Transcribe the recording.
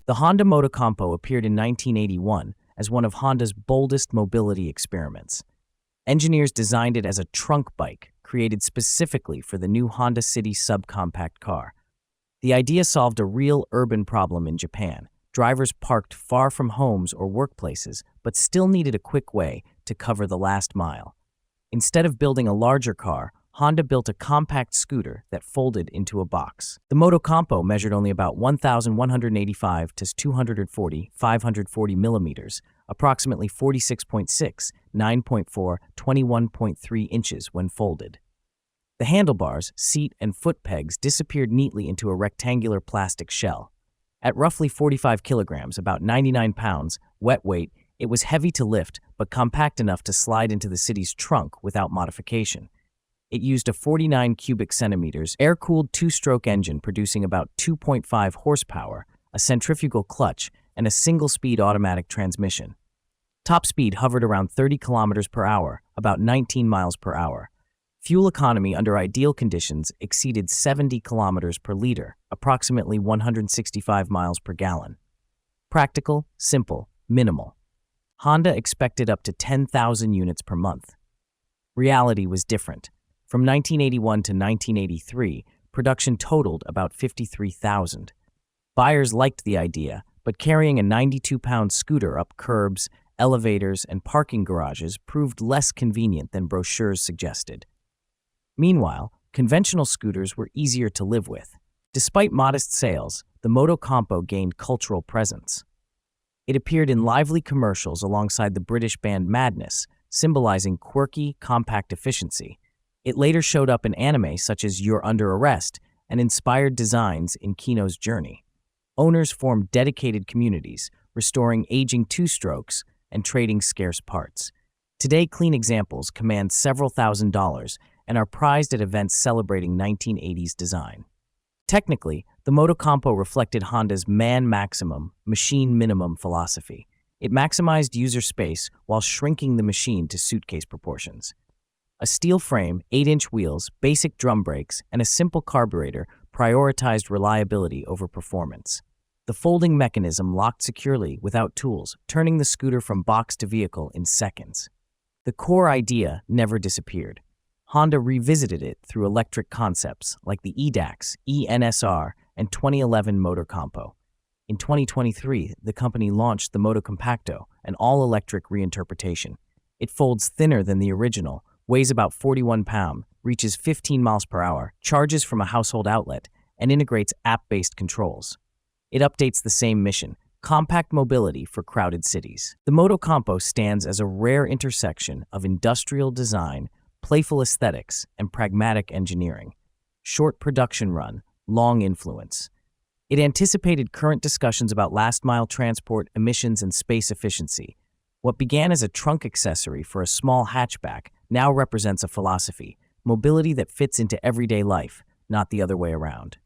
The Honda Motocompo appeared in 1981 as one of Honda's boldest mobility experiments. Engineers designed it as a trunk bike created specifically for the new Honda City subcompact car. The idea solved a real urban problem in Japan. Drivers parked far from homes or workplaces, but still needed a quick way to cover the last mile. Instead of building a larger car, Honda built a compact scooter that folded into a box. The Motocompo measured only about 1,185 to 540 millimeters, approximately 46.6, 9.4, 21.3 inches when folded. The handlebars, seat, and foot pegs disappeared neatly into a rectangular plastic shell. At roughly 45 kilograms, about 99 pounds, wet weight, it was heavy to lift but compact enough to slide into the city's trunk without modification. It used a 49 cubic centimeters air-cooled two-stroke engine producing about 2.5 horsepower, a centrifugal clutch, and a single-speed automatic transmission. Top speed hovered around 30 kilometers per hour, about 19 miles per hour. Fuel economy under ideal conditions exceeded 70 kilometers per liter, approximately 165 miles per gallon. Practical, simple, minimal. Honda expected up to 10,000 units per month. Reality was different. From 1981 to 1983, production totaled about 53,000. Buyers liked the idea, but carrying a 92-pound scooter up curbs, elevators, and parking garages proved less convenient than brochures suggested. Meanwhile, conventional scooters were easier to live with. Despite modest sales, the Motocompo gained cultural presence. It appeared in lively commercials alongside the British band Madness, symbolizing quirky, compact efficiency. It later showed up in anime such as You're Under Arrest and inspired designs in Kino's Journey. Owners formed dedicated communities, restoring aging two-strokes and trading scarce parts. Today, clean examples command several $1,000s and are prized at events celebrating 1980s design. Technically, the Motocompo reflected Honda's man maximum, machine minimum philosophy. It maximized user space while shrinking the machine to suitcase proportions. A steel frame, 8-inch wheels, basic drum brakes, and a simple carburetor prioritized reliability over performance. The folding mechanism locked securely without tools, turning the scooter from box to vehicle in seconds. The core idea never disappeared. Honda revisited it through electric concepts like the eDAX, eNSR, and 2011 Motocompo. In 2023, the company launched the Motocompacto, an all-electric reinterpretation. It folds thinner than the original, weighs about 41 pounds, reaches 15 miles per hour, charges from a household outlet, and integrates app-based controls. It updates the same mission: compact mobility for crowded cities. The Motocompo stands as a rare intersection of industrial design, playful aesthetics, and pragmatic engineering. Short production run, long influence. It anticipated current discussions about last-mile transport, emissions, and space efficiency. What began as a trunk accessory for a small hatchback now represents a philosophy: mobility that fits into everyday life, not the other way around.